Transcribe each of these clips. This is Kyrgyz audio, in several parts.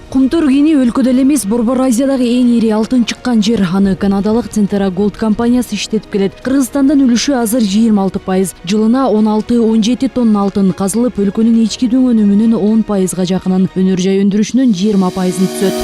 Кумтөр кени өлкөдө эле эмес, Борбор Азиядагы эң ири алтын чыккан жер. Аны канадалык Центра Голд компаниясы иштетип келет. Кыргызстандын үлүшү азыр 26%. Жылына 16-17 тонна алтын казылып, өлкөнүн ички дүң өнүмүнүн 10%га жакынын, өнөр жай өндүрүшүнүн 20%ын түзөт.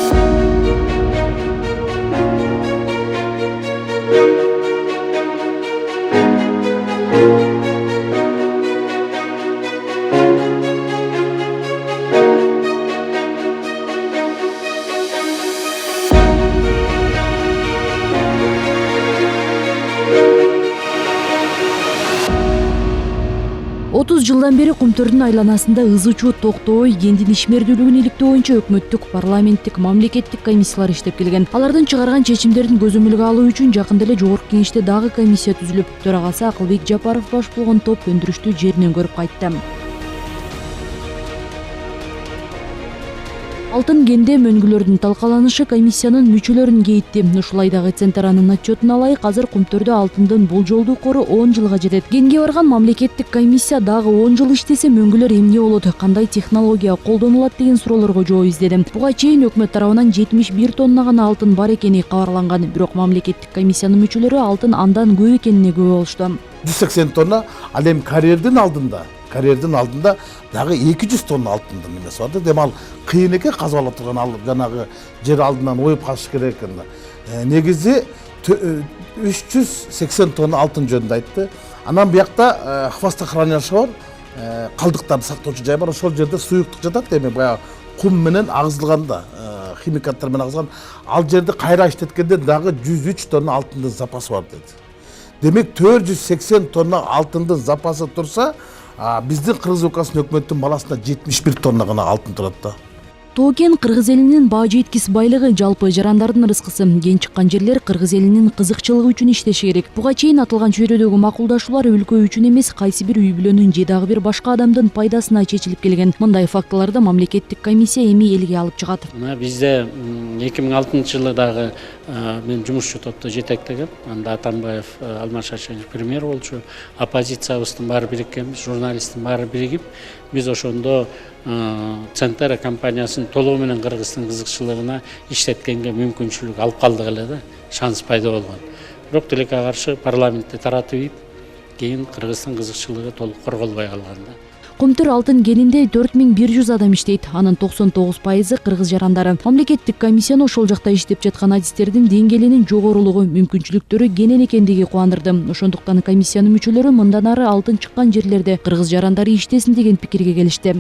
30 жылдан бери Кумтөрдүн айланасында ыз учуу токтобой кендин ишмердүүлүгүн иликтөө боюнча өкмөттүк, парламенттик, мамлекеттик комиссиялар иштеп келген. Алардын чыгарган чечимдерин көзөмөлгө алуу үчүн жакында эле Жогорку Кеңеште дагы комиссия түзүлүп, төрагасы Акылбек Жапаров баш болгон топ өндүрүштү жеринен көрүп кайтты. Алтын кенде мөңгүлөрдүн талкаланышы комиссиянын мүчөлөрүн кейитти. Ушулай дагы Центранын отчетуна ылайык, азыр Кумтөрдө алтындын болжолдуу кору 10 жылга жетет. Кенге барган мамлекеттик комиссия дагы 10 жыл иштесе мөңгүлөр эмне болот, кандай технология колдонулат деген суроолорго жооп издеди. Буга чейин өкмөт тарабынан 71 тонна гана алтын бар экени кабарланган. Бирок мамлекеттик комиссиянын мүчөлөрү алтын андан көп экенине күбө болушту. 180 тонна, ал эми карьердин алдында дагы 200 тонна алтындын эмеси бар да. Демал кыйын экен казып ала турган жанагы жер алдынан оюп калыш керек экен да. Негизи 380 тонна алтын жөнүндө айтты. Анан биякта хвостохранилище бар, калдыктарды сактоочу жай бар. Ошол жерде суюктук жатат, эми баягы кум менен агызылганда, химикаттар менен агызылган. Ал жерди кайра иштеткенде дагы 103 тонна алтындын запасы бар деди. Демек 480 тонна алтындын запасы турса, биздин Кыргыз өлкөсүнүн өкмөттүн баласында 71 тонна гана алтын турат да. Тоо-кен Кыргыз элинин баа жеткис байлыгы, жалпы жарандардын рызкысы. Кен чыккан жерлер Кыргыз элинин кызыкчылыгы үчүн иштеши керек. Буга чейин атылган чөйрөдөгү макулдашуулар өлкө үчүн эмес, кайсы бир үй бүлөнүн же дагы бир башка адамдын пайдасына чечилип келген. Мындай фактыларды мамлекеттик комиссия эми элге алып чыгат. Бизде 2006-жылы дагы мен жумушчу топту жетектегем. Анда Атамбаев, Алмаз Шаршенович премьер болчу. Оппозициябыздын баары бириккенбиз, журналисттин баары биригип, биз ошондо Центра компаниясынын толугу менен Кыргыздын кызыкчылыгына иштеткенге мүмкүнчүлүк алып калдык эле да, шанс пайда болгон. Бирок тилекке каршы парламентте таратып ийип, кийин Кыргыздын кызыкчылыгы толук корголбой калган да. Кумтөр алтын кенинде 4100 адам иштейт. Анын 99%ы кыргыз жарандары. Мамлекеттик комиссияны ошол жакта иштеп жаткан адистердин деңгээлинин жогорулугу, мүмкүнчүлүктөрү кенен экендиги кубандырды. Ошондуктан комиссиянын мүчөлөрү мындан ары алтын чыккан жерлерде кыргыз жарандары иштесин деген пикирге келишти.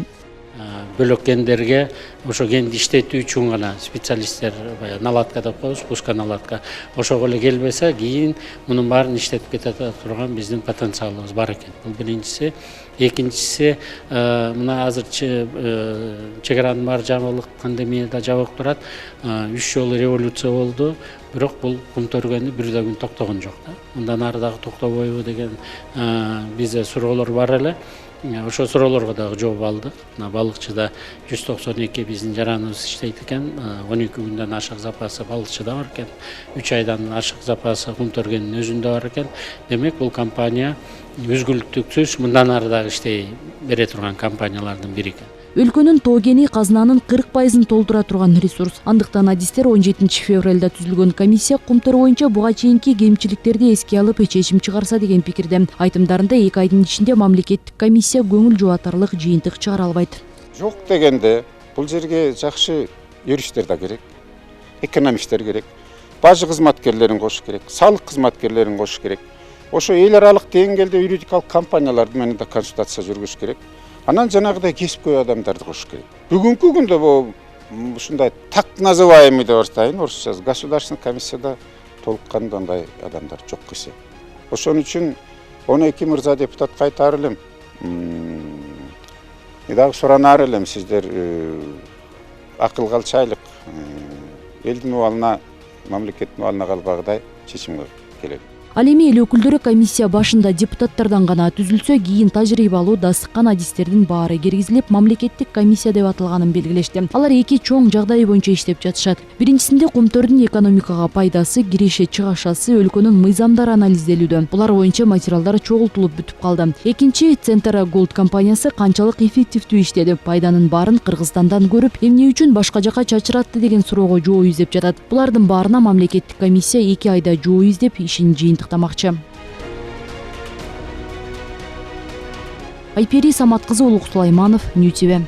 Бөлөк кендерге ошо кенди иштетүү үчүн гана специалисттер, наладка деп коебуз, пушка наладка. Ошого эле келбесе, кийин мунун баарын иштетип кете турган биздин потенциалыбыз бар экен. Бул биринчиси. Экинчиси, мына азыр чегаранын баары жабылып, пандемияда жабык турат. 3 жолу революция болду. Бирок бул Кумтөргөнү бирден күн токтогон жок да. Мындан ары дагы токтобойбу деген бизде суроолор бар эле. Ошо суроолорго дагы жооп алдык. Балыкчыда 192 биздин жараныбыз иштейт экен. 12 күндөн ашык запасы балыкчыда бар экен. 3 айдан ашык запасы Кумтөргөнүн өзүндө бар экен. Демек бул компания үзгүлтүксүз мындан ары дагы иштей бере турган компаниялардын бири экен. Өлкөнүн тоо кени казынанын 40%ын толтура турган ресурс. Андыктан адистер 17 февралда түзүлгөн комиссия Кумтөр боюнча буга чейинки кемчиликтерди эске алып чечим чыгарса деген пикирде. Айтымдарында 2 айдын ичинде мамлекеттик комиссия көңүл жубатарлык жыйынтык чыгара албайт. Жок дегенде бул жерге жакшы юристтер да керек, экономисттер керек, бажы кызматкерлерин кошуш керек, салык кызматкерлерин кошуш керек. Ошо эл аралык деңгээлде юридикалык компаниялар менен да консультация жүргүзүш керек. Анан жанагыдай кесипкөй адамдарды кошуш керек. Бүгүнкү күндө бул ушундай так называемый деп атайын, орусча государственный комиссияда толукканда андай адамдар жок эсе. Ошон үчүн 12 мырза депутатка айтаар элем. Дагы суранаар элем, сиздер акылга алчайлык, элдин убалына, мамлекеттин убалына калбагыдай чечимге келет. Ал эми эл өкүлдөрү комиссия башында депутаттардан гана түзүлсө, кийин тажрыйбалуу дасыккан адистердин баары киргизилип, мамлекеттик комиссия деп аталганын белгилешти. Алар эки чоң жагдай боюнча иштеп жатышат. Биринчисинде кумтөрдүн экономикага пайдасы, киреше чыгашасы, өлкөнүн мыйзамдары анализделүүдө. Булар боюнча материалдар чогултулуп бүтүп калды. Экинчи, Центра Голд компаниясы канчалык эффективдүү иштеди, пайданын баарын Кыргызстандан көрүп, эмне үчүн башка жака чачыратты деген суроого жооп издеп жатат. Булардын баарына мамлекеттик комиссия 2 айда жооп издеп ишин жыйынтыктамакчы. Айпери Самат кызы, Улук Сулайманов, Нью ТВ.